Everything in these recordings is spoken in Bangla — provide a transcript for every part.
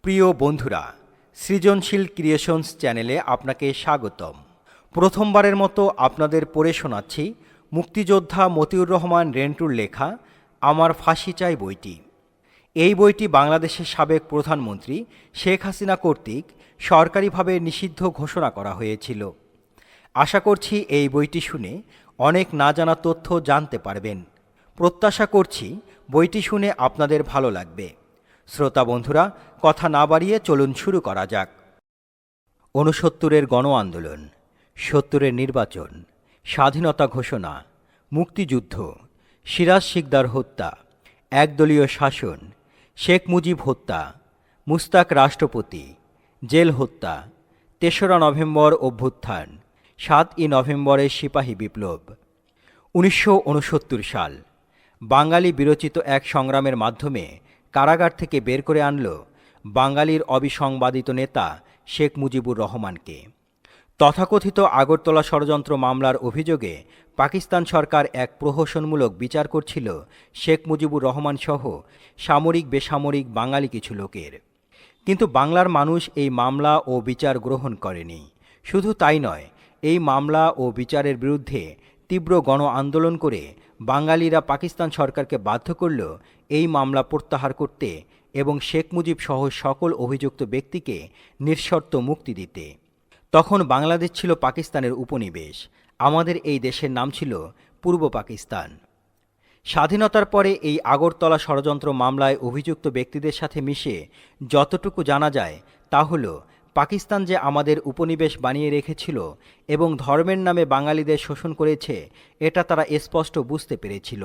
প্রিয় বন্ধুরা, সৃজনশীল ক্রিয়েশনস চ্যানেলে আপনাকে স্বাগতম। প্রথমবারের মতো আপনাদের পড়ে শোনাচ্ছি মুক্তিযোদ্ধা মতিউর রহমান রেন্টুর লেখা আমার ফাঁসি চাই বইটি। এই বইটি বাংলাদেশের সাবেক প্রধানমন্ত্রী শেখ হাসিনা কর্তৃক সরকারিভাবে নিষিদ্ধ ঘোষণা করা হয়েছিল। আশা করছি এই বইটি শুনে অনেক না জানা তথ্য জানতে পারবেন। প্রত্যাশা করছি বইটি শুনে আপনাদের ভালো লাগবে। শ্রোতা বন্ধুরা, কথা না বাড়িয়ে চলুন শুরু করা যাক। ৬৯-এর গণ আন্দোলন, ৭০-এর নির্বাচন, স্বাধীনতা ঘোষণা, মুক্তিযুদ্ধ, সিরাজ শিকদার হত্যা, একদলীয় শাসন, শেখ মুজিব হত্যা, মুস্তাক রাষ্ট্রপতি, জেল হত্যা, ৩রা নভেম্বর অভ্যুত্থান, ৭ই নভেম্বরের সিপাহী বিপ্লব। ১৯৬৯ সাল বাঙালি বিরচিত এক সংগ্রামের মাধ্যমে কারাগার থেকে বের করে আনল বাঙালির অবিসংবাদিত নেতা শেখ মুজিবুর রহমানকে। তথাকথিত আগরতলা ষড়যন্ত্র মামলার অভিযোগে পাকিস্তান সরকার এক প্রহসনমূলক বিচার করছিল শেখ মুজিবুর রহমান সহ সামরিক বেসামরিক বাঙালি কিছু লোকের। কিন্তু বাংলার মানুষ এই মামলা ও বিচার গ্রহণ করেনি। শুধু তাই নয়, এই মামলা ও বিচারের বিরুদ্ধে তীব্র গণ আন্দোলন করে বাঙালিরা পাকিস্তান সরকারকে বাধ্য করল এই মামলা প্রত্যাহার করতে এবং শেখ মুজিব সহ সকল অভিযুক্ত ব্যক্তিকে নিঃশর্ত মুক্তি দিতে। তখন বাংলাদেশ ছিল পাকিস্তানের উপনিবেশ। আমাদের এই দেশের নাম ছিল পূর্ব পাকিস্তান। স্বাধীনতার পরে এই আগরতলা ষড়যন্ত্র মামলায় অভিযুক্ত ব্যক্তিদের সাথে মিশে যতটুকু জানা যায় তা হল, পাকিস্তান যে আমাদের উপনিবেশ বানিয়ে রেখেছিল এবং ধর্মের নামে বাঙালিদের শোষণ করেছে, এটা তারা স্পষ্ট বুঝতে পেরেছিল।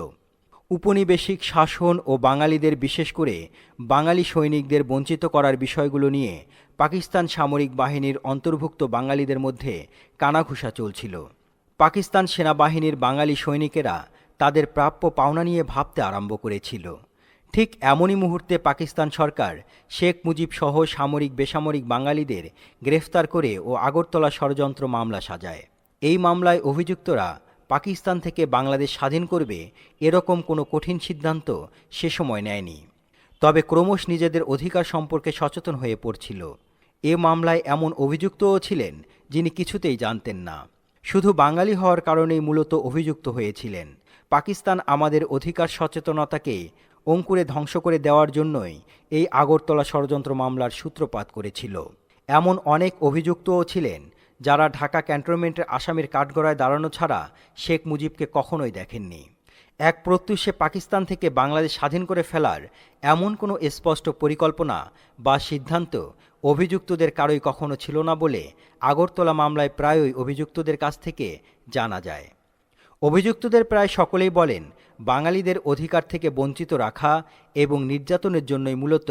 উপনিবেশিক শাসন ও বাঙালিদের, বিশেষ করে বাঙালি সৈনিকদের বঞ্চিত করার বিষয়গুলো নিয়ে পাকিস্তান সামরিক বাহিনীর অন্তর্ভুক্ত বাঙালিদের মধ্যে কানাঘুষা চলছিল। পাকিস্তান সেনাবাহিনীর বাঙালি সৈনিকেরা তাদের প্রাপ্য পাওনা নিয়ে ভাবতে আরম্ভ করেছিল। ঠিক এমনই মুহূর্তে পাকিস্তান সরকার শেখ মুজিব সহ সামরিক বেসামরিক বাঙালিদের গ্রেফতার করে ও আগরতলা ষড়যন্ত্র মামলা সাজায়। এই মামলায় অভিযুক্তরা পাকিস্তান থেকে বাংলাদেশ স্বাধীন করবে এরকম কোনো কঠিন সিদ্ধান্ত সে সময় নেয়নি, তবে ক্রমশ নিজেদের অধিকার সম্পর্কে সচেতন হয়ে পড়ছিল। এ মামলায় এমন অভিযুক্তও ছিলেন যিনি কিছুতেই জানতেন না, শুধু বাঙালি হওয়ার কারণেই মূলত অভিযুক্ত হয়েছিলেন। পাকিস্তান আমাদের অধিকার সচেতনতাকে অঙ্কুরে ধ্বংস করে দেওয়ার জন্যই এই আগরতলা ষড়যন্ত্র মামলার সূত্রপাত করেছিল। এমন অনেক অভিযুক্তও ছিলেন যারা ঢাকা ক্যান্টনমেন্টের আসামির কাঠগড়ায় দাঁড়ানো ছাড়া শেখ মুজিবকে কখনোই দেখেননি। এক প্রত্যুষে পাকিস্তান থেকে বাংলাদেশ স্বাধীন করে ফেলার এমন কোনো স্পষ্ট পরিকল্পনা বা সিদ্ধান্ত অভিযুক্তদের কারোই কখনো ছিল না বলে আগরতলা মামলায় প্রায়ই অভিযুক্তদের কাছ থেকে জানা যায়। অভিযুক্তদের প্রায় সকলেই বলেন, বাঙালিদের অধিকার থেকে বঞ্চিত রাখা এবং নির্যাতনের জন্যই মূলত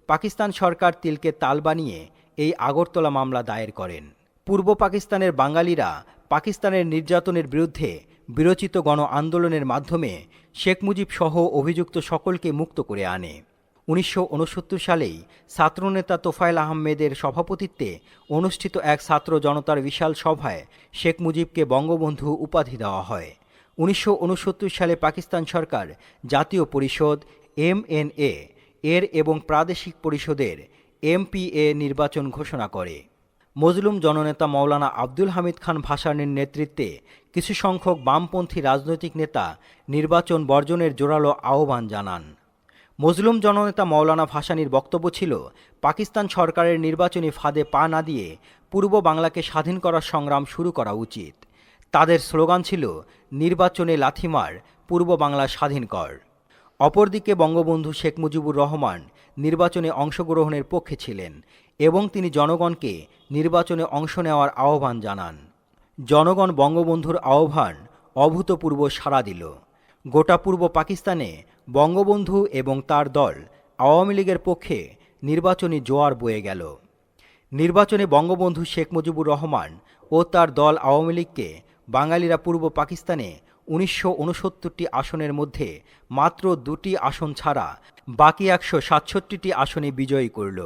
পাকিস্তান সরকার তিলকে তাল বানিয়ে এই আগরতলা মামলা দায়ের করেন। পূর্ব পাকিস্তানের বাঙালিরা পাকিস্তানের নির্যাতনের বিরুদ্ধে বিরচিত গণ আন্দোলনের মাধ্যমে শেখ মুজিব সহ অভিযুক্ত সকলকে মুক্ত করে আনে। ১৯৬৯ সালেই ছাত্রনেতা তোফায়েল আহমেদের সভাপতিত্বে অনুষ্ঠিত এক ছাত্র জনতার বিশাল সভায় শেখ মুজিবকে বঙ্গবন্ধু উপাধি দেওয়া হয়। ১৯৬৯ সালে পাকিস্তান সরকার জাতীয় পরিষদ MNA এর এবং প্রাদেশিক পরিষদের MPA নির্বাচন ঘোষণা করে। মজলুম জননেতা মৌলানা আব্দুল হামিদ খান ভাসানীর নেতৃত্বে কিছু সংখ্যক বামপন্থী রাজনৈতিক নেতা নির্বাচন বর্জনের জোরালো আহ্বান জানান। মজলুম জননেতা মৌলানা ভাসানীর বক্তব্য ছিল, পাকিস্তান সরকারের নির্বাচনী ফাঁদে পা না দিয়ে পূর্ব বাংলাকে স্বাধীন করার সংগ্রাম শুরু করা উচিত। তাদের স্লোগান ছিল, নির্বাচনে লাথিমার, পূর্ব বাংলা স্বাধীন কর। অপরদিকে বঙ্গবন্ধু শেখ মুজিবুর রহমান নির্বাচনে অংশগ্রহণের পক্ষে ছিলেন এবং তিনি জনগণকে নির্বাচনে অংশ নেওয়ার আহ্বান জানান। জনগণ বঙ্গবন্ধুর আহ্বান অভূতপূর্ব সাড়া দিল। গোটা পূর্ব পাকিস্তানে বঙ্গবন্ধু এবং তার দল আওয়ামী লীগের পক্ষে নির্বাচনী জোয়ার বয়ে গেল। নির্বাচনে বঙ্গবন্ধু শেখ মুজিবুর রহমান ও তার দল আওয়ামী লীগকে বাঙালিরা পূর্ব পাকিস্তানে ১৯৬৯টি আসনের মধ্যে মাত্র ২টি আসন ছাড়া বাকি ১৬৭টি আসনে বিজয়ী করল।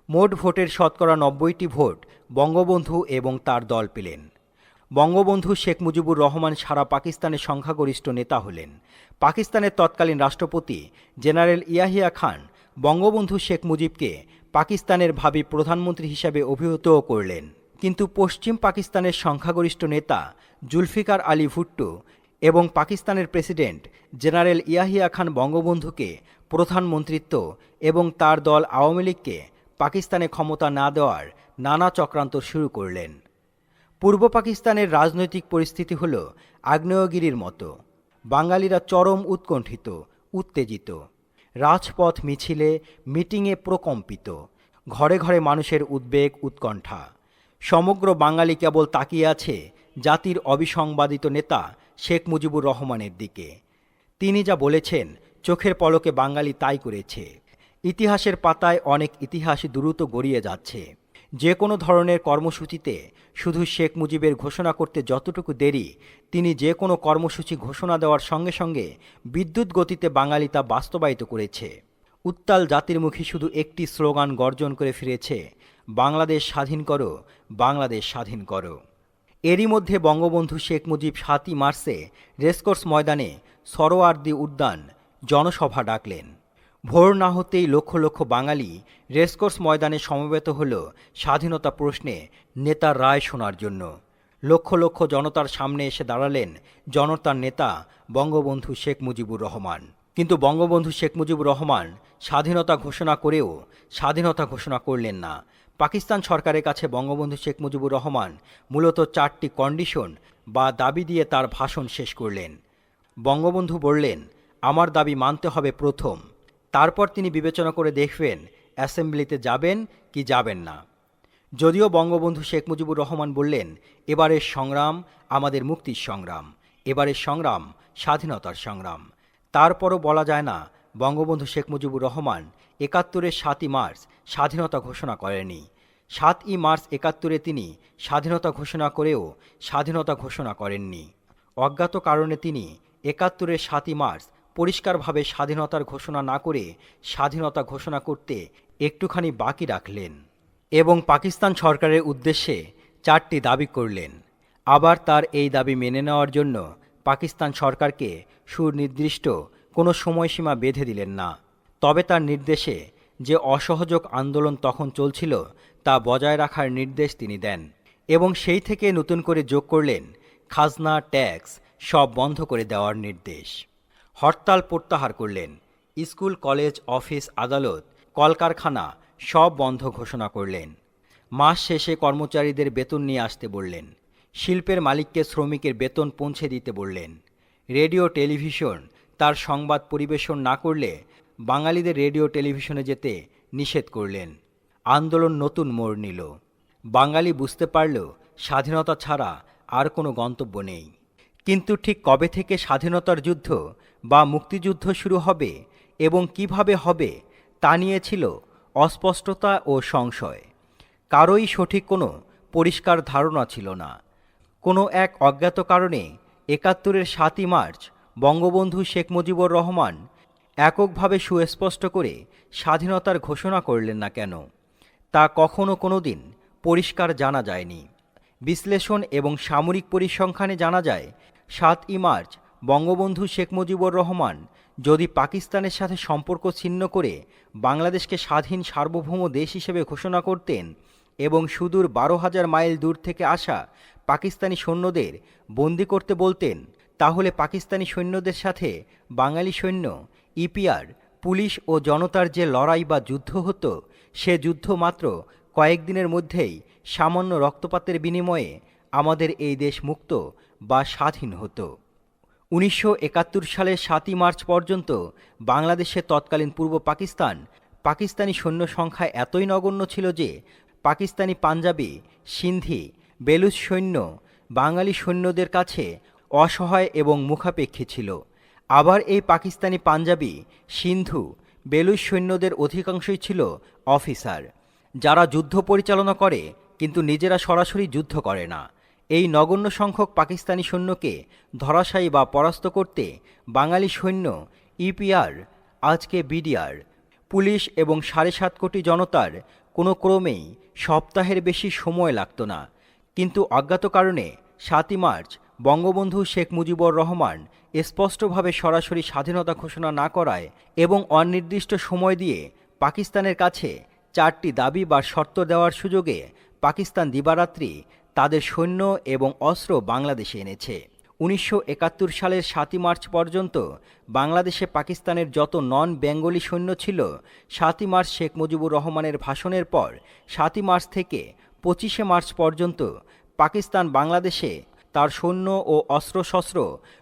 মোট ভোটের শতকরা ৯০টি ভোট বঙ্গবন্ধু এবং তার দল পেলেন। বঙ্গবন্ধু শেখ মুজিবুর রহমান সারা পাকিস্তানের সংখ্যাগরিষ্ঠ নেতা হলেন। পাকিস্তানের তৎকালীন রাষ্ট্রপতি জেনারেল ইয়াহিয়া খান বঙ্গবন্ধু শেখ মুজিবকে পাকিস্তানের ভাবী প্রধানমন্ত্রী হিসাবে অভিহিতও করলেন। কিন্তু পশ্চিম পাকিস্তানের সংখ্যাগরিষ্ঠ নেতা জুলফিকার আলী ভুট্টো এবং পাকিস্তানের প্রেসিডেন্ট জেনারেল ইয়াহিয়া খান বঙ্গবন্ধুকে প্রধানমন্ত্রিত্ব এবং তার দল আওয়ামী লীগকে পাকিস্তানে ক্ষমতা না দেওয়ার নানা চক্রান্ত শুরু করলেন। পূর্ব পাকিস্তানের রাজনৈতিক পরিস্থিতি হল আগ্নেয়গিরির মতো। বাঙালিরা চরম উৎকণ্ঠিত, উত্তেজিত। রাজপথ মিছিলে, মিটিংয়ে প্রকম্পিত। ঘরে ঘরে মানুষের উদ্বেগ, উৎকণ্ঠা। সমগ্র বাঙালি কেবল তাকিয়ে আছে জাতির অবিসংবাদিত নেতা শেখ মুজিবুর রহমানের দিকে। তিনি যা বলেছেন চোখের পলকে বাঙালি তাই করেছে। ইতিহাসের পাতায় অনেক ইতিহাস দ্রুত গড়িয়ে যাচ্ছে। যে কোনো ধরনের কর্মসূচিতে শুধু শেখ মুজিবের ঘোষণা করতে যতটুকু দেরি, তিনি যে কোনো কর্মসূচি ঘোষণা দেওয়ার সঙ্গে সঙ্গে বিদ্যুৎ গতিতে বাঙালি তা বাস্তবায়িত করেছে। উত্তাল জাতির মুখে শুধু একটি স্লোগান গর্জন করে ফিরেছে, বাংলাদেশ স্বাধীন করো, বাংলাদেশ স্বাধীন করো। এরই মধ্যে বঙ্গবন্ধু শেখ মুজিব ৭ই মার্চে রেসকোর্স ময়দানে সরোয়ার্দী উদ্যান জনসভা ডাকলেন। ভোর না হতেই লক্ষ লক্ষ বাঙালি রেসকোর্স ময়দানে সমবেত হল স্বাধীনতা প্রশ্নে নেতার রায় শোনার জন্য। লক্ষ লক্ষ জনতার সামনে এসে দাঁড়ালেন জনতার নেতা বঙ্গবন্ধু শেখ মুজিবুর রহমান। কিন্তু বঙ্গবন্ধু শেখ মুজিবুর রহমান স্বাধীনতা ঘোষণা করেও স্বাধীনতা ঘোষণা করলেন না। পাকিস্তান সরকারের কাছে বঙ্গবন্ধু শেখ মুজিবুর রহমান মূলত 4টি কন্ডিশন বা দাবি দিয়ে তার ভাষণ শেষ করলেন। বঙ্গবন্ধু বললেন, আমার দাবি মানতে হবে প্রথম, তারপর তিনি বিবেচনা করে দেখবেন অ্যাসেম্বলিতে যাবেন কি যাবেন না। যদিও বঙ্গবন্ধু শেখ মুজিবুর রহমান বললেন, এবারের সংগ্রাম আমাদের মুক্তির সংগ্রাম, এবারের সংগ্রাম স্বাধীনতার সংগ্রাম। তারপরও বলা যায় না বঙ্গবন্ধু শেখ মুজিবুর রহমান ৭১-এর ৭ই মার্চ স্বাধীনতা ঘোষণা করেনি। ৭ই মার্চ ৭১-এ তিনি স্বাধীনতা ঘোষণা করেও স্বাধীনতা ঘোষণা করেননি। অজ্ঞাত কারণে তিনি ৭১-এর ৭ই মার্চ পরিষ্কারভাবে স্বাধীনতার ঘোষণা না করে স্বাধীনতা ঘোষণা করতে একটুখানি বাকি রাখলেন এবং পাকিস্তান সরকারের উদ্দেশ্যে 4টি দাবি করলেন। আবার তার এই দাবি মেনে নেওয়ার জন্য পাকিস্তান সরকারকে সুনির্দিষ্ট কোনো সময়সীমা বেঁধে দিলেন না। তবে তার নির্দেশে যে অসহযোগ আন্দোলন তখন চলছিল তা বজায় রাখার নির্দেশ তিনি দেন এবং সেই থেকে নতুন করে যোগ করলেন খাজনা, ট্যাক্স সব বন্ধ করে দেওয়ার নির্দেশ। হরতাল প্রত্যাহার করলেন। স্কুল, কলেজ, অফিস, আদালত, কলকারখানা সব বন্ধ ঘোষণা করলেন। মাস শেষে কর্মচারীদের বেতন নিয়ে আসতে বললেন। শিল্পের মালিককে শ্রমিকের বেতন পৌঁছে দিতে বললেন। রেডিও, টেলিভিশন তার সংবাদ পরিবেশন না করলে বাঙালিদের রেডিও, টেলিভিশনে যেতে নিষেধ করলেন। আন্দোলন নতুন মোড় নিল। বাঙালি বুঝতে পারল স্বাধীনতা ছাড়া আর কোনো গন্তব্য নেই। কিন্তু ঠিক কবে থেকে স্বাধীনতার যুদ্ধ বা মুক্তিযুদ্ধ শুরু হবে এবং কিভাবে হবে তা নিয়ে ছিল অস্পষ্টতা ও সংশয়। কারোই সঠিক কোনো পরিষ্কার ধারণা ছিল না। কোনো এক অজ্ঞাত কারণে ৭১-এর ৭ই মার্চ বঙ্গবন্ধু শেখ মুজিবুর রহমান এককভাবে সুস্পষ্ট করে স্বাধীনতার ঘোষণা করলেন না কেন, তা কখনো কোনো দিন পরিষ্কার জানা যায়নি। বিশ্লেষণ এবং সামরিক পরিসংখ্যানে জানা যায় ৭ই মার্চ বঙ্গবন্ধু শেখ মুজিবুর রহমান যদি পাকিস্তানের সাথে সম্পর্ক ছিন্ন করে বাংলাদেশকে স্বাধীন সার্বভৌম দেশ হিসেবে ঘোষণা করতেন এবং সুদূর ১২,০০০ মাইল দূর থেকে আসা পাকিস্তানি সৈন্যদের বন্দি করতে বলতেন, তাহলে পাকিস্তানি সৈন্যদের সাথে বাঙালি সৈন্য, ইপিআর, পুলিশ ও জনতার যে লড়াই বা যুদ্ধ হতো, সে যুদ্ধ মাত্র কয়েকদিনের মধ্যেই সামান্য রক্তপাতের বিনিময়ে আমাদের এই দেশ মুক্ত বা স্বাধীন হতো। ১৯৭১ সালের ৭ই মার্চ পর্যন্ত বাংলাদেশের তৎকালীন পূর্ব পাকিস্তানি সৈন্য সংখ্যা এতই নগণ্য ছিল যে পাকিস্তানি পাঞ্জাবি, সিন্ধি, বেলুচ সৈন্য বাঙালি সৈন্যদের কাছে অসহায় এবং মুখাপেক্ষী ছিল। আবার এই পাকিস্তানি পাঞ্জাবি, সিন্ধু, বেলুচ সৈন্যদের অধিকাংশই ছিল অফিসার, যারা যুদ্ধ পরিচালনা করে কিন্তু নিজেরা সরাসরি যুদ্ধ করে না। এই নগণ্য সংখ্যক পাকিস্তানি সৈন্যকে ধরাশায়ী বা পরাস্ত করতে বাঙালি সৈন্য, ইপিআর, আজকে বিডিআর, পুলিশ এবং ৭.৫ কোটি জনতার কোনো ক্রমেই সপ্তাহের বেশি সময় লাগত না। কিন্তু অজ্ঞাত কারণে ৭ই মার্চ বঙ্গবন্ধু শেখ মুজিবুর রহমান স্পষ্টভাবে সরাসরি স্বাধীনতা ঘোষণা না করায় এবং অনির্দিষ্ট সময় দিয়ে পাকিস্তানের কাছে 4টি দাবি বা শর্ত দেওয়ার সুযোগে পাকিস্তান দিবারাত্রি তাদের সৈন্য এবং অস্ত্র বাংলাদেশে এনেছে। 1971 সালের 7ই মার্চ পর্যন্ত বাংলাদেশে পাকিস্তানের যত নন বেঙ্গলি সৈন্য ছিল, 7ই মার্চ শেখ মুজিবুর রহমানের ভাষণের পর 7ই মার্চ থেকে 25শে মার্চ পর্যন্ত পাকিস্তান বাংলাদেশে তার সৈন্য ও অস্ত্রশস্ত্র,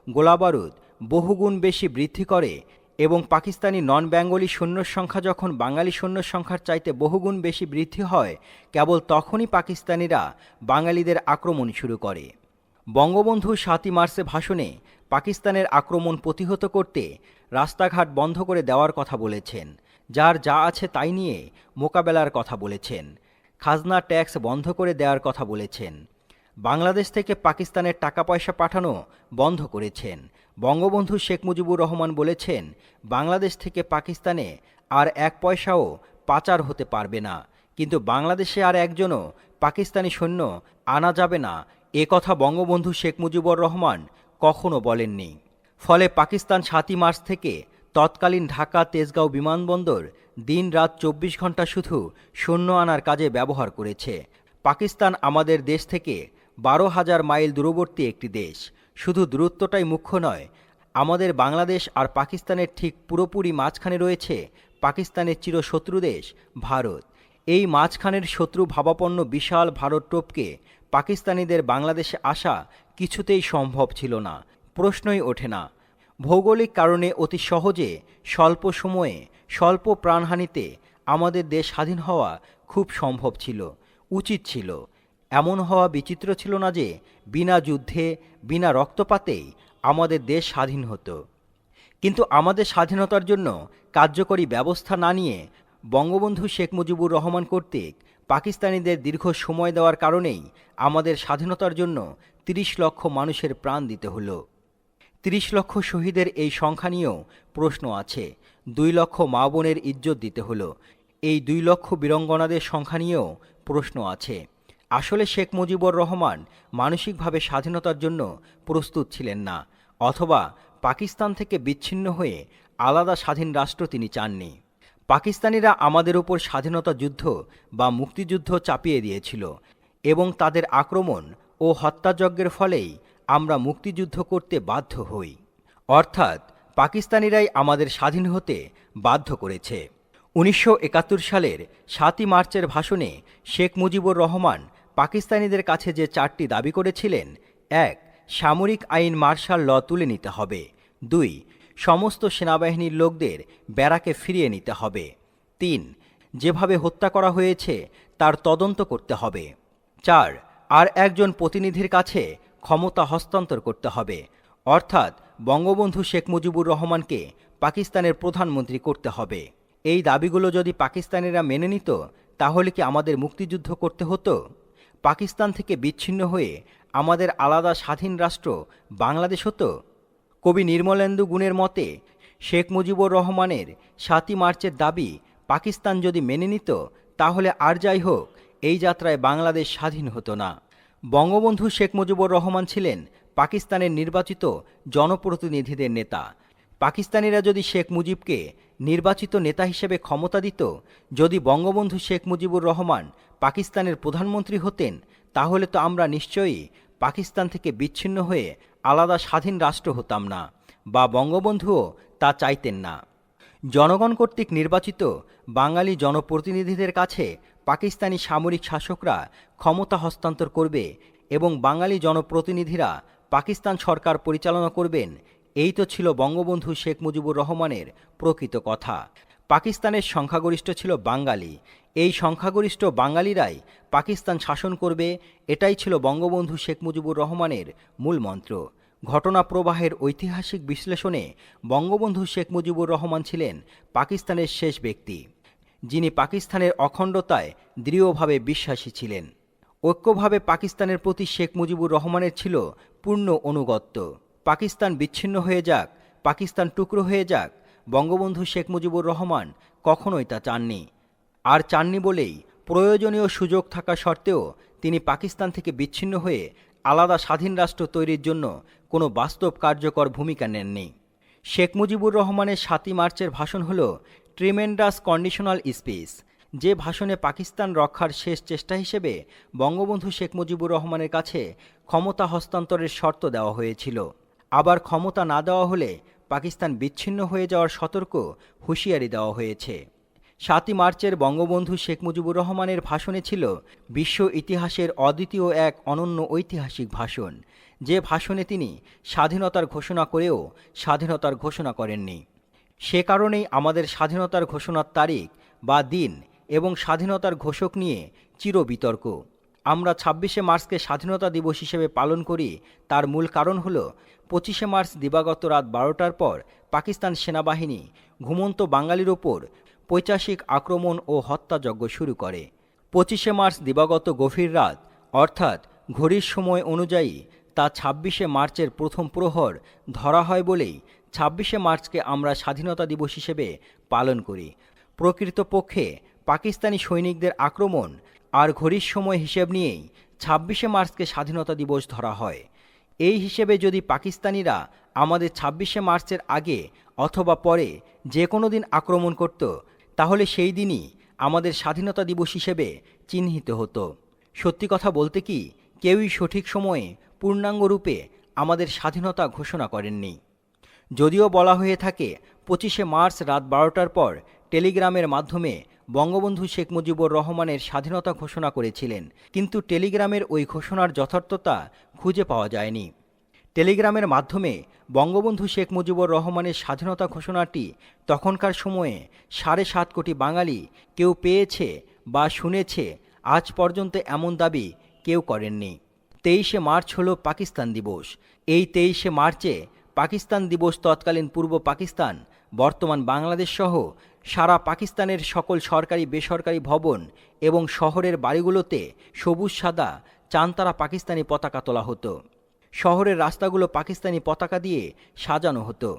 গোলাবারুদ বহুগুণ বেশি বৃদ্ধি করে এবং পাকিস্তানি নন বেঙ্গলি সৈন্যর সংখ্যা যখন বাঙালি সৈন্যর সংখ্যার চাইতে বহুগুণ বেশি বৃদ্ধি হয়, কেবল তখনই পাকিস্তানিরা বাঙালিদের আক্রমণ শুরু করে। বঙ্গবন্ধু 7ই মার্চে ভাষণে পাকিস্তানের আক্রমণ প্রতিহত করতে রাস্তাঘাট বন্ধ করে দেওয়ার কথা বলেছেন, যার যা আছে তাই নিয়ে মোকাবেলার কথা বলেছেন, খাজনা ট্যাক্স বন্ধ করে দেওয়ার কথা বলেছেন, বাংলাদেশ থেকে পাকিস্তানের টাকা পয়সা পাঠানো বন্ধ করেছেন। বঙ্গবন্ধু শেখ মুজিবুর রহমান বলেছেন, বাংলাদেশ থেকে পাকিস্তানে আর 1 পয়সাও পাচার হতে পারবে না, কিন্তু বাংলাদেশে আর একজনও পাকিস্তানি সৈন্য আনা যাবে না, এ কথা বঙ্গবন্ধু শেখ মুজিবুর রহমান কখনো বলেননি। ফলে পাকিস্তান 7ই মার্চ থেকে তৎকালীন ঢাকা তেজগাঁও বিমানবন্দর দিন রাত 24 ঘন্টা শুধু সৈন্য আনার কাজে ব্যবহার করেছে। পাকিস্তান আমাদের দেশ থেকে 12,000 মাইল দূরবর্তী একটি দেশ। শুধু দূরত্বটাই মুখ্য নয়, আমাদের বাংলাদেশ আর পাকিস্তানের ঠিক পুরোপুরি মাঝখানে রয়েছে পাকিস্তানের চিরশত্রু দেশ ভারত। এই মাঝখানের শত্রু ভাবাপন্ন বিশাল ভারত টোপকে পাকিস্তানিদের বাংলাদেশে আসা কিছুতেই সম্ভব ছিল না, প্রশ্নই ওঠে না। ভৌগোলিক কারণে অতি সহজে স্বল্প সময়ে স্বল্প প্রাণহানিতে আমাদের দেশ স্বাধীন হওয়া খুব সম্ভব ছিল, উচিত ছিল। এমন হওয়া বিচিত্র ছিল না যে বিনা যুদ্ধে বিনা রক্তপাতেই আমাদের দেশ স্বাধীন হতো। কিন্তু আমাদের স্বাধীনতার জন্য কার্যকরী ব্যবস্থা না নিয়ে বঙ্গবন্ধু শেখ মুজিবুর রহমান কর্তৃক পাকিস্তানিদের দীর্ঘ সময় দেওয়ার কারণেই আমাদের স্বাধীনতার জন্য 30 লক্ষ মানুষের প্রাণ দিতে হলো। 30 লক্ষ শহীদের এই সংখ্যা নিয়েও প্রশ্ন আছে। 2 লক্ষ মা বোনের ইজ্জত দিতে হলো, এই 2 লক্ষ বীরাঙ্গনাদের সংখ্যা নিয়েও প্রশ্ন আছে। আসলে শেখ মুজিবুর রহমান মানসিকভাবে স্বাধীনতার জন্য প্রস্তুত ছিলেন না, অথবা পাকিস্তান থেকে বিচ্ছিন্ন হয়ে আলাদা স্বাধীন রাষ্ট্র তিনি চাননি। পাকিস্তানিরা আমাদের উপর স্বাধীনতা যুদ্ধ বা মুক্তিযুদ্ধ চাপিয়ে দিয়েছিল এবং তাদের আক্রমণ ও হত্যাযজ্ঞের ফলেই আমরা মুক্তিযুদ্ধ করতে বাধ্য হই। অর্থাৎ পাকিস্তানিরাই আমাদের স্বাধীন হতে বাধ্য করেছে। 1971 সালের 7ই মার্চের ভাষণে শেখ মুজিবুর রহমান পাকিস্তানিদের কাছে যে 4টি দাবি করেছিলেন: 1. সামরিক আইন মার্শাল ল তুলে নিতে হবে। 2. সমস্ত সেনাবাহিনীর লোকদের ব্যারাকে ফিরিয়ে নিতে হবে। 3. যেভাবে হত্যা করা হয়েছে তার তদন্ত করতে হবে। 4. আর একজন প্রতিনিধির কাছে ক্ষমতা হস্তান্তর করতে হবে, অর্থাৎ বঙ্গবন্ধু শেখ মুজিবুর রহমানকে পাকিস্তানের প্রধানমন্ত্রী করতে হবে। এই দাবিগুলো যদি পাকিস্তানিরা মেনে নিত, তাহলে কি আমাদের মুক্তিযুদ্ধ করতে হতো? পাকিস্তান থেকে বিচ্ছিন্ন হয়ে আমাদের আলাদা স্বাধীন রাষ্ট্র বাংলাদেশ হতো? কবি নির্মলেন্দু গুণের মতে, শেখ মুজিবুর রহমানের 7ই মার্চের দাবি পাকিস্তান যদি মেনে নিত, তাহলে আর যাই হোক, এই যাত্রায় বাংলাদেশ স্বাধীন হতো না। বঙ্গবন্ধু শেখ মুজিবুর রহমান ছিলেন পাকিস্তানের নির্বাচিত জনপ্রতিনিধিদের নেতা। পাকিস্তানিরা যদি শেখ মুজিবকে নির্বাচিত নেতা হিসেবে ক্ষমতা দিত, যদি বঙ্গবন্ধু শেখ মুজিবুর রহমান পাকিস্তানের প্রধানমন্ত্রী হতেন, তাহলে তো আমরা নিশ্চয়ই পাকিস্তান থেকে বিচ্ছিন্ন হয়ে আলাদা স্বাধীন রাষ্ট্র হতাম না, বা বঙ্গবন্ধুও তা চাইতেন না। জনগণ কর্তৃক নির্বাচিত বাঙালি জনপ্রতিনিধিদের কাছে পাকিস্তানি সামরিক শাসকরা ক্ষমতা হস্তান্তর করবে এবং বাঙালি জনপ্রতিনিধিরা পাকিস্তান সরকার পরিচালনা করবেন, এই তো ছিল বঙ্গবন্ধু শেখ মুজিবুর রহমানের প্রকৃত কথা। পাকিস্তানের সংখ্যাগরিষ্ঠ ছিল বাঙালি, এই সংখ্যাগরিষ্ঠ বাঙালিরাই পাকিস্তান শাসন করবে, এটাই ছিল বঙ্গবন্ধু শেখ মুজিবুর রহমানের মূল মন্ত্র। ঘটনা প্রবাহের ঐতিহাসিক বিশ্লেষণে বঙ্গবন্ধু শেখ মুজিবুর রহমান ছিলেন পাকিস্তানের শেষ ব্যক্তি, যিনি পাকিস্তানের অখণ্ডতায় দৃঢ়ভাবে বিশ্বাসী ছিলেন। ঐক্যভাবে পাকিস্তানের প্রতি শেখ মুজিবুর রহমানের ছিল পূর্ণ অনুগত্য। পাকিস্তান বিচ্ছিন্ন হয়ে যাক, পাকিস্তান টুকরো হয়ে যাক, বঙ্গবন্ধু শেখ মুজিবুর রহমান কখনোই তা চাননি। আর চাননি বলেই প্রয়োজনীয় সুযোগ থাকা সত্ত্বেও তিনি পাকিস্তান থেকে বিচ্ছিন্ন হয়ে আলাদা স্বাধীন রাষ্ট্র তৈরির জন্য কোনো বাস্তব কার্যকর ভূমিকা নেননি। শেখ মুজিবুর রহমানের 7ই মার্চের ভাষণ হল ট্রিমেন্ডাস কন্ডিশনাল স্পিচ। যে ভাষণে পাকিস্তান রক্ষার শেষ চেষ্টা হিসেবে বঙ্গবন্ধু শেখ মুজিবুর রহমানের কাছে ক্ষমতা হস্তান্তরের শর্ত দেওয়া হয়েছিল। আবার ক্ষমতা না দেওয়া হলে পাকিস্তান বিচ্ছিন্ন হয়ে যাওয়ার সতর্ক হুঁশিয়ারি দেওয়া হয়েছে। ৭ই মার্চের বঙ্গবন্ধু শেখ মুজিবুর রহমানের ভাষণে ছিল বিশ্ব ইতিহাসের অদ্বিতীয় এক অনন্য ঐতিহাসিক ভাষণ, যে ভাষণে তিনি স্বাধীনতার ঘোষণা করেও স্বাধীনতার ঘোষণা করেননি। সে কারণেই আমাদের স্বাধীনতার ঘোষণার তারিখ বা দিন এবং স্বাধীনতার ঘোষক নিয়ে চিরবিতর্ক। আমরা ২৬শে মার্চকে স্বাধীনতা দিবস হিসেবে পালন করি, তার মূল কারণ হল ২৫শে মার্চ দিবাগত রাত ১২টার পর পাকিস্তান সেনাবাহিনী ঘুমন্ত বাঙালির ওপর পৈশাচিক আক্রমণ ও হত্যাযজ্ঞ শুরু করে। ২৫শে মার্চ দিবাগত গভীর রাত অর্থাৎ ঘড়ির সময় অনুযায়ী তা ২৬শে মার্চের প্রথম প্রহর ধরা হয় বলেই ২৬শে মার্চকে আমরা স্বাধীনতা দিবস হিসেবে পালন করি। প্রকৃতপক্ষে পাকিস্তানি সৈনিকদের আক্রমণ আর ঘড়ির সময় হিসেব নিয়েই ২৬শে মার্চকে স্বাধীনতা দিবস ধরা হয়। এই হিসেবে যদি পাকিস্তানিরা আমাদের ২৬শে মার্চের আগে অথবা পরে যে কোনো দিন আক্রমণ করত, তাহলে সেই দিনই আমাদের স্বাধীনতা দিবস হিসেবে চিহ্নিত হতো। সত্যি কথা বলতে কি, কেউই সঠিক সময়ে পূর্ণাঙ্গ রূপে আমাদের স্বাধীনতা ঘোষণা করেননি। যদিও বলা হয়ে থাকে ২৫শে মার্চ রাত ১২টার পর টেলিগ্রামের মাধ্যমে বঙ্গবন্ধু শেখ মুজিবুর রহমানের স্বাধীনতা ঘোষণা করেছিলেন, কিন্তু টেলিগ্রামের ওই ঘোষণার যথার্থতা খুঁজে পাওয়া যায়নি। টেলিগ্রামের মাধ্যমে বঙ্গবন্ধু শেখ মুজিবুর রহমানের স্বাধীনতা ঘোষণাটি তখনকার সময়ে ৭.৫ কোটি বাঙালি কেউ পেয়েছে বা শুনেছে, আজ পর্যন্ত এমন দাবি কেউ করেননি। ২৩শে মার্চ হল পাকিস্তান দিবস। এই ২৩শে মার্চে পাকিস্তান দিবস তৎকালীন পূর্ব পাকিস্তান, বর্তমান বাংলাদেশ সহ সারা পাকিস্তানের সকল সরকারি বেসরকারি ভবন এবং শহরের বাড়িগুলোতে সবুজ সাদা চানতারা পাকিস্তানি পতাকা তোলা হতো। শহরের রাস্তাগুলো পাকিস্তানি পতাকা দিয়ে সাজানো হতো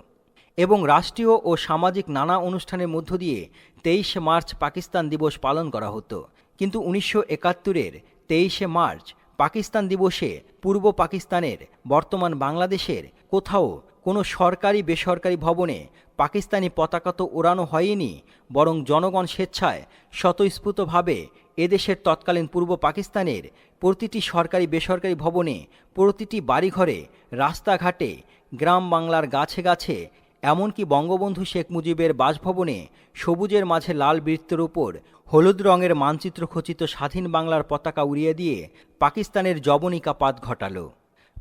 এবং রাষ্ট্রীয় ও সামাজিক নানা অনুষ্ঠানের মধ্য দিয়ে ২৩শে মার্চ পাকিস্তান দিবস পালন করা হতো। কিন্তু ১৯৭১-এর ২৩শে মার্চ পাকিস্তান দিবসে পূর্ব পাকিস্তানের, বর্তমান বাংলাদেশের কোথাও কোনো সরকারি বেসরকারি ভবনে পাকিস্তানি পতাকা তো ওড়ানো হয়নি, বরং জনগণ স্বেচ্ছায় স্বতঃস্ফূর্তভাবে এদেশের তৎকালীন পূর্ব পাকিস্তানের প্রতিটি সরকারি বেসরকারি ভবনে, প্রতিটি বাড়িঘরে, রাস্তাঘাটে, গ্রাম বাংলার গাছে গাছে, এমনকি বঙ্গবন্ধু শেখ মুজিবের বাসভবনে সবুজের মাঝে লাল বৃত্তের উপর হলুদ রঙের মানচিত্র খচিত স্বাধীন বাংলার পতাকা উড়িয়ে দিয়ে পাকিস্তানের যবনিকাপাত ঘটাল।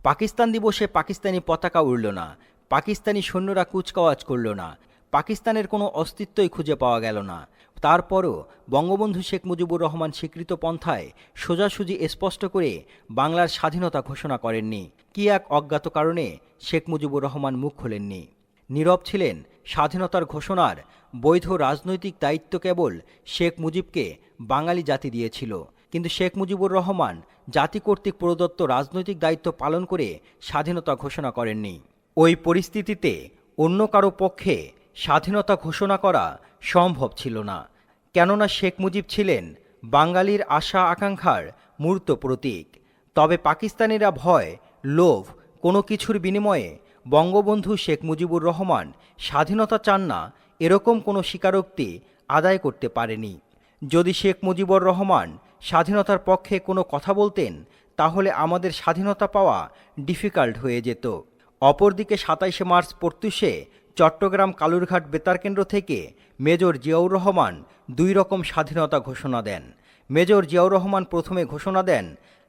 পাকিস্তান দিবসে পাকিস্তানি পতাকা উড়ল না, পাকিস্তানি সৈন্যরা কুচকাওয়াজ করল না, পাকিস্তানের কোনো অস্তিত্বই খুঁজে পাওয়া গেল না। তারপরও বঙ্গবন্ধু শেখ মুজিবুর রহমান স্বীকৃত পন্থায় সোজাসুজি স্পষ্ট করে বাংলার স্বাধীনতা ঘোষণা করেননি। কি এক অজ্ঞাত কারণে শেখ মুজিবুর রহমান মুখ খোলেননি, নীরব ছিলেন। স্বাধীনতার ঘোষণার বৈধ রাজনৈতিক দায়িত্ব কেবল শেখ মুজিবকে বাঙালি জাতি দিয়েছিল, কিন্তু শেখ মুজিবুর রহমান জাতি কর্তৃক প্রদত্ত রাজনৈতিক দায়িত্ব পালন করে স্বাধীনতা ঘোষণা করেননি। ওই পরিস্থিতিতে অন্য কারো পক্ষে স্বাধীনতা ঘোষণা করা সম্ভব ছিল না, কেননা শেখ মুজিব ছিলেন বাঙালির আশা আকাঙ্ক্ষার মূর্ত প্রতীক। তবে পাকিস্তানিরা ভয়, লোভ, কোনো কিছুর বিনিময়ে বঙ্গবন্ধু শেখ মুজিবুর রহমান স্বাধীনতা চান না এরকম কোনো স্বীকারোক্তি আদায় করতে পারেনি। যদি শেখ মুজিবুর রহমান স্বাধীনতার পক্ষে কোনো কথা বলতেন, তাহলে আমাদের স্বাধীনতা পাওয়া ডিফিকাল্ট হয়ে যেত। অপরদিকে ২৭শে মার্চ প্রত্যুষে চট্টগ্রাম কালুরঘাট বেতারকেন্দ্র থেকে মেজর জিয়াউর রহমান দুই রকম স্বাধীনতা ঘোষণা দেন। মেজর জিয়াউর রহমান প্রথমে ঘোষণা দেন,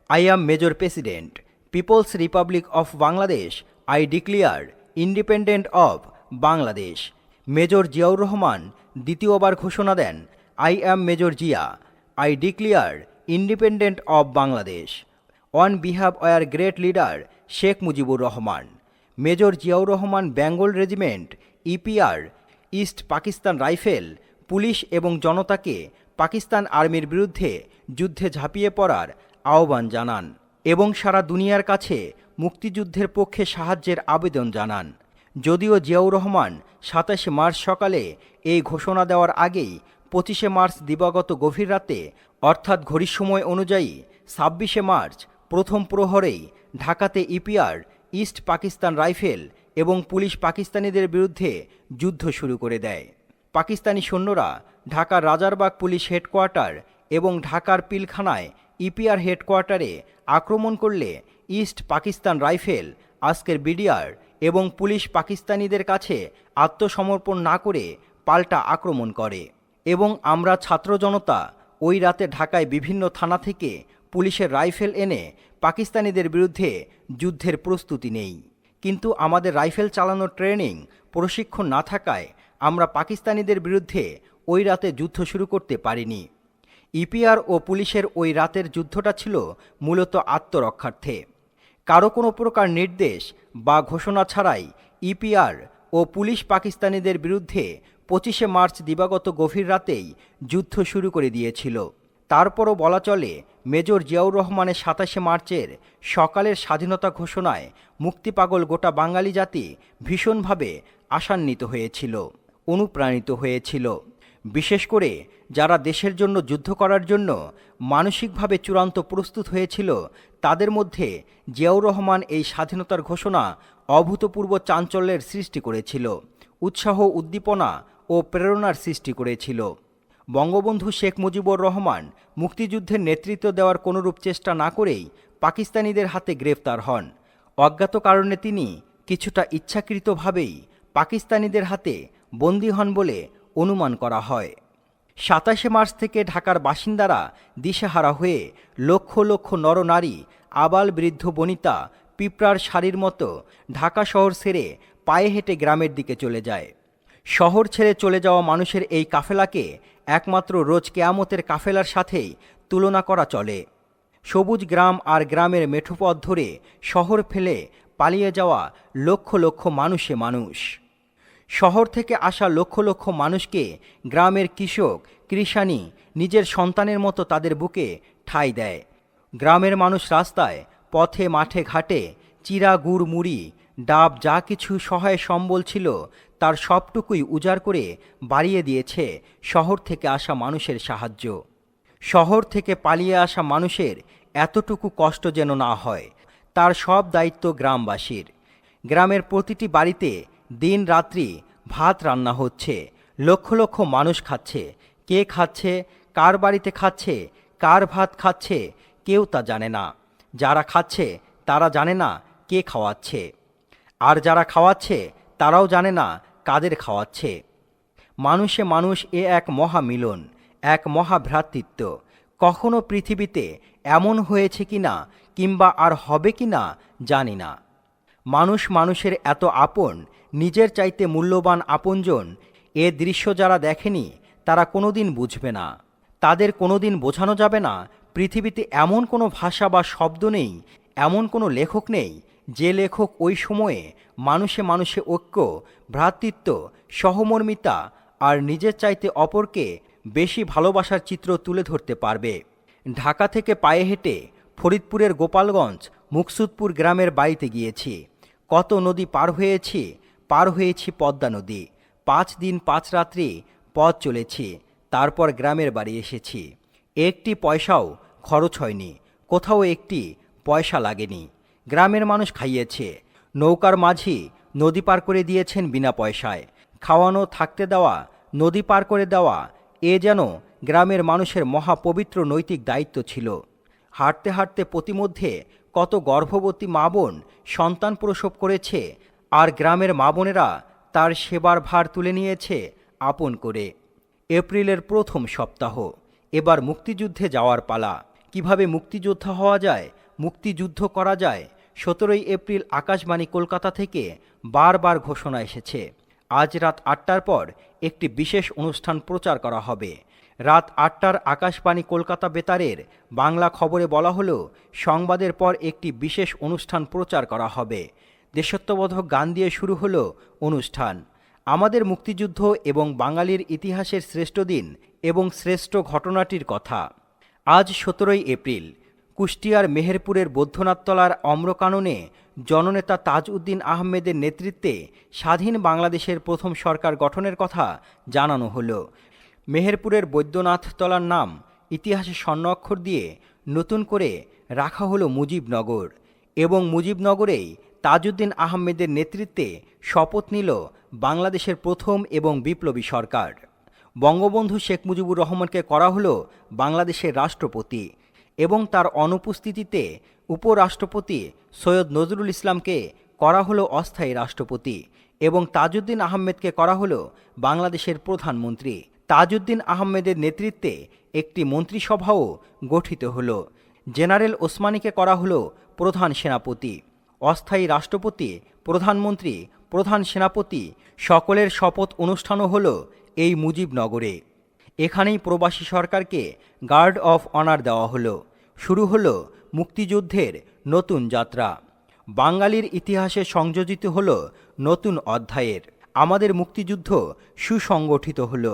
I am major president, people's republic of Bangladesh, I declare independent of Bangladesh. Major Ziaur Rahman দ্বিতীয়বার ঘোষণা দেন, I am major Zia, I declare independent of Bangladesh. On behalf our great leader Sheikh Mujibur Rahman. Major Ziaur Rahman Bengal regiment, EPR, East Pakistan rifle, police এবং জনতাকে পাকিস্তান আর্মির বিরুদ্ধে যুদ্ধে ঝাঁপিয়ে পড়ার আহ্বান জানান এবং সারা দুনিয়ার কাছে মুক্তিযুদ্ধের পক্ষে সাহায্যের আবেদন জানান। যদিও জিয়াউর রহমান ২৭শে মার্চ সকালে এই ঘোষণা দেওয়ার আগেই ২৫শে মার্চ দিবাগত গভীর রাতে অর্থাৎ ঘড়ির সময় অনুযায়ী ২৬শে মার্চ প্রথম প্রহরেই ঢাকাতে ইপিআর, ইস্ট পাকিস্তান রাইফেল এবং পুলিশ পাকিস্তানিদের বিরুদ্ধে যুদ্ধ শুরু করে দেয়। পাকিস্তানি সৈন্যরা ঢাকার রাজারবাগ পুলিশ হেডকোয়ার্টার এবং ঢাকার পিলখানায় ইপিআর হেডকোয়ার্টারে আক্রমণ করলে ইস্ট পাকিস্তান রাইফেল, আজকের বিডিআর এবং পুলিশ পাকিস্তানিদের কাছে আত্মসমর্পণ না করে পাল্টা আক্রমণ করে এবং আমরা ছাত্র জনতা ওই রাতে ঢাকায় বিভিন্ন থানা থেকে পুলিশের রাইফেল এনে পাকিস্তানিদের বিরুদ্ধে যুদ্ধের প্রস্তুতি নেই। কিন্তু আমাদের রাইফেল চালানোর ট্রেনিং প্রশিক্ষণ না থাকায় আমরা পাকিস্তানিদের বিরুদ্ধে ওই রাতে যুদ্ধ শুরু করতে পারিনি। ইপিআর ও পুলিশের ওই রাতের যুদ্ধটা ছিল মূলত আত্মরক্ষার্থে। কারো কোনো প্রকার নির্দেশ বা ঘোষণা ছাড়াই ইপিআর ও পুলিশ পাকিস্তানিদের বিরুদ্ধে 25শে মার্চ দিবাগত গভীর রাতেই যুদ্ধ শুরু করে দিয়েছিল। তারপরও বলা চলে মেজর জিয়াউর রহমানের 27শে মার্চের সকালের স্বাধীনতা ঘোষণায় মুক্তিপাগল গোটা বাঙালি জাতি ভীষণভাবে আশান্বিত হয়েছিল, অনুপ্রাণিত হয়েছিল। বিশেষ করে যারা দেশের জন্য যুদ্ধ করার জন্য মানসিকভাবে চূড়ান্ত প্রস্তুত হয়েছিল, তাদের মধ্যে জিয়াউর রহমান এই স্বাধীনতার ঘোষণা অভূতপূর্ব চাঞ্চল্যের সৃষ্টি করেছিল, উৎসাহ, উদ্দীপনা ও প্রেরণার সৃষ্টি করেছিল। বঙ্গবন্ধু শেখ মুজিবুর রহমান মুক্তিযুদ্ধের নেতৃত্ব দেওয়ার কোনোরূপ চেষ্টা না করেই পাকিস্তানিদের হাতে গ্রেফতার হন। অজ্ঞাত কারণে তিনি কিছুটা ইচ্ছাকৃতভাবেই পাকিস্তানিদের হাতে বন্দী হন বলে অনুমান করা হয়। 27শে মার্চ থেকে ঢাকার বাসিন্দারা দিশেহারা হয়ে লক্ষ লক্ষ নরনারী, আবাল বৃদ্ধ বনিতা পিঁপড়ার সারির মতো ঢাকা শহর ছেড়ে পায়ে হেঁটে গ্রামের দিকে চলে যায়। শহর ছেড়ে চলে যাওয়া মানুষের এই কাফেলাকে একমাত্র রোজ কেয়ামতের কাফেলার সাথেই তুলনা করা চলে। সবুজ গ্রাম আর গ্রামের মেঠোপথ ধরে শহর ফেলে পালিয়ে যাওয়া লক্ষ লক্ষ মানুষে মানুষ। শহর থেকে আসা লক্ষ লক্ষ মানুষকে গ্রামের কৃষক, কৃষানি নিজের সন্তানের মতো তাদের বুকে ঠাঁই দেয়। গ্রামের মানুষ রাস্তায়, পথে, মাঠে ঘাটে চিরা, গুড়, মুড়ি, ডাব যা কিছু সহায় সম্বল ছিল তার সবটুকুই উজাড় করে বাড়িয়ে দিয়েছে শহর থেকে আসা মানুষের সাহায্য। শহর থেকে পালিয়ে আসা মানুষের এতটুকু কষ্ট যেন না হয়, তার সব দায়িত্ব গ্রামবাসীর। গ্রামের প্রতিটি বাড়িতে দিন রাত্রি ভাত রান্না হচ্ছে, লক্ষ লক্ষ মানুষ খাচ্ছে। কে খাচ্ছে, কার বাড়িতে খাচ্ছে, কার ভাত খাচ্ছে কেউ তা জানে না। যারা খাচ্ছে তারা জানে না কে খাওয়াচ্ছে, আর যারা খাওয়াচ্ছে তারাও জানে না কাদের খাওয়াচ্ছে। মানুষে মানুষ এ এক মহামিলন, এক মহাভ্রাতৃত্ব। কখনো পৃথিবীতে এমন হয়েছে কিনা কিংবা আর হবে কিনা জানি না। মানুষ মানুষের এত আপন, নিজের চাইতে মূল্যবান আপনজন, এ দৃশ্য যারা দেখেনি তারা কোনোদিন বুঝবে না। তাদের কোনোদিন বোঝানো যাবে না পৃথিবীতে এমন কোনো ভাষা বা শব্দ নেই, এমন কোনো লেখক নেই যে লেখক ওই সময়ে মানুষে মানুষে ঐক্য, ভ্রাতৃত্ব, সহমর্মিতা আর নিজের চাইতে অপরকে বেশি ভালোবাসার চিত্র তুলে ধরতে পারবে। ঢাকা থেকে পায়ে হেঁটে ফরিদপুরের গোপালগঞ্জ মুকসুদপুর গ্রামের বাড়িতে গিয়েছি। কত নদী পার হয়েছি পদ্মা নদী। 5 দিন 5 রাত্রি পথ চলেছি, তারপর গ্রামের বাড়ি এসেছি। একটি পয়সাও খরচ হয়নি, কোথাও একটি পয়সা লাগেনি। গ্রামের মানুষ খাইয়েছে, নৌকার মাঝি নদী পার করে দিয়েছেন বিনা পয়সায়। খাওয়ানো, থাকতে দেওয়া, নদী পার করে দেওয়া, এ যেন গ্রামের মানুষের মহাপবিত্র নৈতিক দায়িত্ব ছিল। হাঁটতে হাঁটতে পথিমধ্যে কত গর্ভবতী মা বোন সন্তান প্রসব করেছে, আর গ্রামের মা বোনেরা তার সেবার ভার তুলে নিয়েছে আপন করে। এপ্রিলের প্রথম সপ্তাহ, এবার মুক্তিযুদ্ধে যাওয়ার পালা। কিভাবে মুক্তিযোদ্ধা হওয়া যায়, মুক্তিযুদ্ধ করা যায়, 17ই এপ্রিল আকাশবাণী কলকাতা থেকে বারবার ঘোষণা এসেছে। আজ রাত 8টার পর একটি বিশেষ অনুষ্ঠান প্রচার করা হবে। রাত 8টার আকাশবাণী কলকাতা বেতারের বাংলা খবরে বলা হলো, সংবাদের পর একটি বিশেষ অনুষ্ঠান প্রচার করা হবে। দেশাত্মবোধক গান দিয়ে শুরু হলো অনুষ্ঠান। আমাদের মুক্তিযুদ্ধ এবং বাঙালির ইতিহাসের শ্রেষ্ঠ দিন এবং শ্রেষ্ঠ ঘটনাটির কথা। আজ 17ই এপ্রিল কুষ্টিয়ার মেহেরপুরের বৈদ্যনাথতলার অম্রকাননে জননেতা তাজউদ্দিন আহমেদের নেতৃত্বে স্বাধীন বাংলাদেশের প্রথম সরকার গঠনের কথা জানানো হলো। মেহেরপুরের বৈদ্যনাথতলার নাম ইতিহাসে স্বর্ণ অক্ষর দিয়ে নতুন করে রাখা হলো মুজিবনগর, এবং মুজিবনগরেই তাজউদ্দিন আহমেদের নেতৃত্বে শপথ নিল বাংলাদেশের প্রথম এবং বিপ্লবী সরকার। বঙ্গবন্ধু শেখ মুজিবুর রহমানকে করা হলো বাংলাদেশের রাষ্ট্রপতি এবং তার অনুপস্থিতিতে উপরাষ্ট্রপতি সৈয়দ নজরুল ইসলামকে করা হলো অস্থায়ী রাষ্ট্রপতি এবং তাজউদ্দিন আহমেদকে করা হলো বাংলাদেশের প্রধানমন্ত্রী। তাজউদ্দিন আহমেদের নেতৃত্বে একটি মন্ত্রিসভাও গঠিত হলো। জেনারেল ওসমানীকে করা হলো প্রধান সেনাপতি। অস্থায়ী রাষ্ট্রপতি, প্রধানমন্ত্রী, প্রধান সেনাপতি সকলের শপথ অনুষ্ঠানও হলো এই মুজিবনগরে। এখানেই প্রবাসী সরকারকে গার্ড অফ অনার দেওয়া হলো। শুরু হলো মুক্তিযুদ্ধের নতুন যাত্রা। বাঙালির ইতিহাসে সংযোজিত হলো নতুন অধ্যায়ের। আমাদের মুক্তিযুদ্ধ সুসংগঠিত হলো।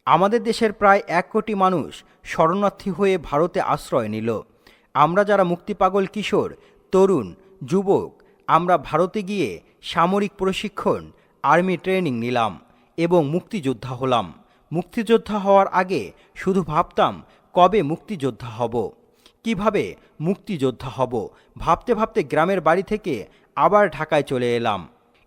আমাদের দেশের প্রায় 1 কোটি মানুষ শরণার্থী হয়ে ভারতে আশ্রয় নিল। আমরা যারা মুক্তিপাগল কিশোর, তরুণ, যুবক, আমরা ভারতে গিয়ে সামরিক প্রশিক্ষণ, আর্মি ট্রেনিং নিলাম এবং মুক্তিযোদ্ধা হলাম। মুক্তিযোদ্ধা হওয়ার আগে শুধু ভাবতাম কবে মুক্তিযোদ্ধা হব, কিভাবে মুক্তিযোদ্ধা হব। ভাবতে ভাবতে গ্রামের বাড়ি থেকে আবার ঢাকায় চলে এলাম।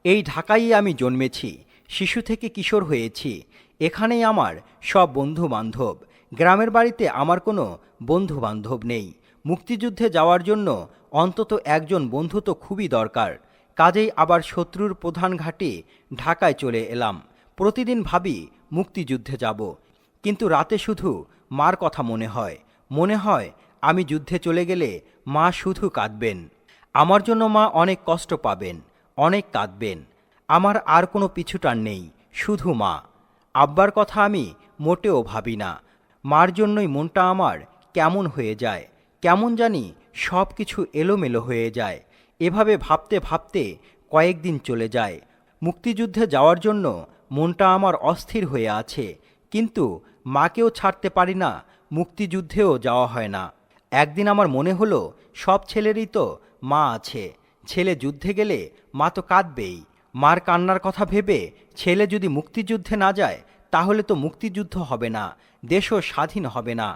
এই ঢাকায়ই আমি জন্মেছি, শিশু থেকে কিশোর হয়েছি। এখানেই আমার সব বন্ধু বান্ধব। গ্রামের বাড়িতে আমার কোনো বন্ধু বান্ধব নেই। মুক্তিযুদ্ধে যাওয়ার জন্য অন্তত একজন বন্ধু তো খুবই দরকার। কাজেই আবার শত্রুর প্রধান ঘাঁটি ঢাকায় চলে এলাম। প্রতিদিন ভাবি মুক্তিযুদ্ধে যাব, কিন্তু রাতে শুধু মার কথা মনে হয় আমি যুদ্ধে চলে গেলে মা শুধু কাঁদবেন। আমার জন্য মা অনেক কষ্ট পাবেন, অনেক কাঁদবেন। আমার আর কোনো পিছুটান নেই, শুধু মা। আব্বার কথা আমি মোটেও ভাবি না। মার জন্যই মনটা আমার কেমন হয়ে যায়, কেমন জানি সব কিছু এলোমেলো হয়ে যায়। এভাবে ভাবতে ভাবতে কয়েকদিন চলে যায়। মুক্তিযুদ্ধে যাওয়ার জন্য মনটা আমার অস্থির হয়ে আছে, কিন্তু মাকেও ছাড়তে পারি না, মুক্তিযুদ্ধেও যাওয়া হয় না। একদিন আমার মনে হলো সব ছেলেরই তো মা আছে, ছেলে যুদ্ধে গেলে মা তো কাঁদবেই। মার কান্নার কথা ভেবে ছেলে যদি মুক্তিযুদ্ধে না যায় তাহলে তো মুক্তিযুদ্ধ হবে না, দেশও স্বাধীন হবে না।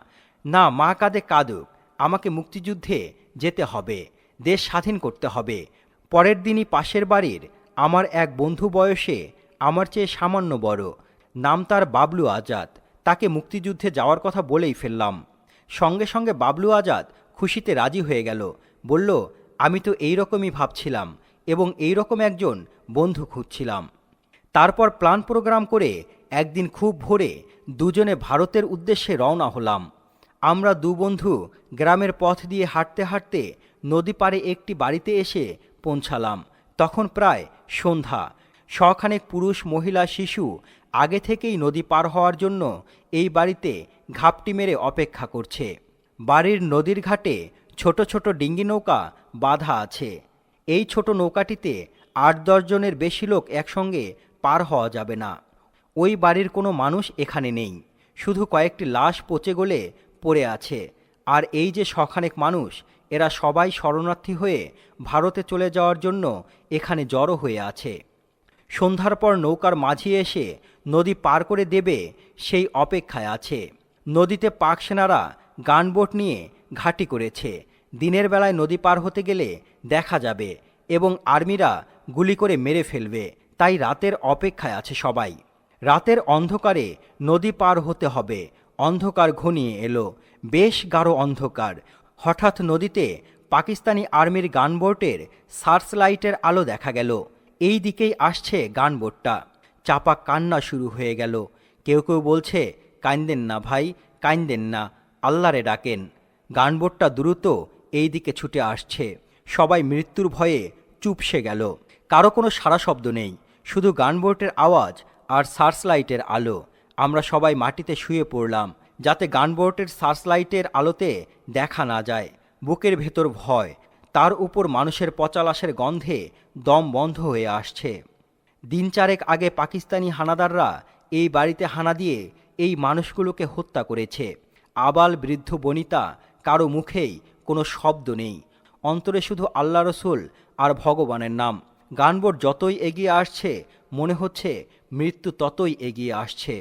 না, মা কাঁদে কাঁদুক, আমাকে মুক্তিযুদ্ধে যেতে হবে, দেশ স্বাধীন করতে হবে। পরের দিনই পাশের বাড়ির আমার এক বন্ধু, বয়সে আমার চেয়ে সামান্য বড়, নাম তার বাবলু আজাদ, তাকে মুক্তিযুদ্ধে যাওয়ার কথা বলেই ফেললাম। সঙ্গে সঙ্গে বাবলু আজাদ খুশিতে রাজি হয়ে গেল। বলল, আমি তো এই রকমই ভাবছিলাম এবং এই রকম একজন বন্ধু খুঁজছিলাম। তারপর প্ল্যান প্রোগ্রাম করে একদিন খুব ভোরে দুজনে ভারতের উদ্দেশ্যে রওনা হলাম। আমরা দু বন্ধু গ্রামের পথ দিয়ে হাঁটতে হাঁটতে নদী পাড়ে একটি বাড়িতে এসে পৌঁছালাম। তখন প্রায় সন্ধ্যা। শখানেক পুরুষ, মহিলা, শিশু আগে থেকেই নদী পার হওয়ার জন্য এই বাড়িতে ঘাপটি মেরে অপেক্ষা করছে। বাড়ির নদীর ঘাটে ছোট ছোট ডিঙ্গি নৌকা বাঁধা আছে। এই ছোট নৌকাটিতে 8-10 জনের বেশি লোক একসঙ্গে পার হওয়া যাবে না। ওই বাড়ির কোনো মানুষ এখানে নেই, শুধু কয়েকটি লাশ পচে গলে পড়ে আছে। আর এই যে শখানেক মানুষ, এরা সবাই শরণার্থী হয়ে ভারতে চলে যাওয়ার জন্য এখানে জড়ো হয়ে আছে। সন্ধ্যার পর নৌকার মাঝি এসে নদী পার করে দেবে সেই অপেক্ষায় আছে। নদীতে পাক সেনারা গানবোট নিয়ে ঘাঁটি করেছে। দিনের বেলায় নদী পার হতে গেলে দেখা যাবে এবং আর্মিরা গুলি করে মেরে ফেলবে, তাই রাতের অপেক্ষায় আছে সবাই। রাতের অন্ধকারে নদী পার হতে হবে। অন্ধকার ঘনিয়ে এলো, বেশ গাঢ় অন্ধকার। হঠাৎ নদীতে পাকিস্তানি আর্মির গানবোটের সার্চ লাইটের আলো দেখা গেল। এই দিকেই আসছে গানবোটটা। চাপা কান্না শুরু হয়ে গেল। কেউ কেউ বলছে, কাইন্দেন না ভাই, কাইন্দেন না, আল্লাহরে ডাকেন। গানবোটটা দ্রুত এই দিকে ছুটে আসছে। সবাই মৃত্যুর ভয়ে চুপসে গেল। কারো কোনো সাড়া শব্দ নেই, শুধু গানবোটের আওয়াজ আর সার্চ লাইটের আলো। আমরা সবাই মাটিতে শুয়ে পড়লাম, যাতে গানবোটের সার্চ লাইটের আলোতে দেখা না যায়। বুকের ভেতর ভয়, তার উপর মানুষের পচা লাশের গন্ধে দম বন্ধ হয়ে আসছে। দিন চারেক আগে পাকিস্তানি হানাদাররা এই বাড়িতে হানা দিয়ে এই মানুষগুলোকে হত্যা করেছে। আবাল বৃদ্ধ বনিতা, কারো মুখেই কোনো শব্দ নেই। অন্তরে শুধু আল্লাহ রসুল আর ভগবানের নাম। গানবোট যতই এগিয়ে আসছে মনে হচ্ছে মৃত্যু ততই এগিয়ে আসছে।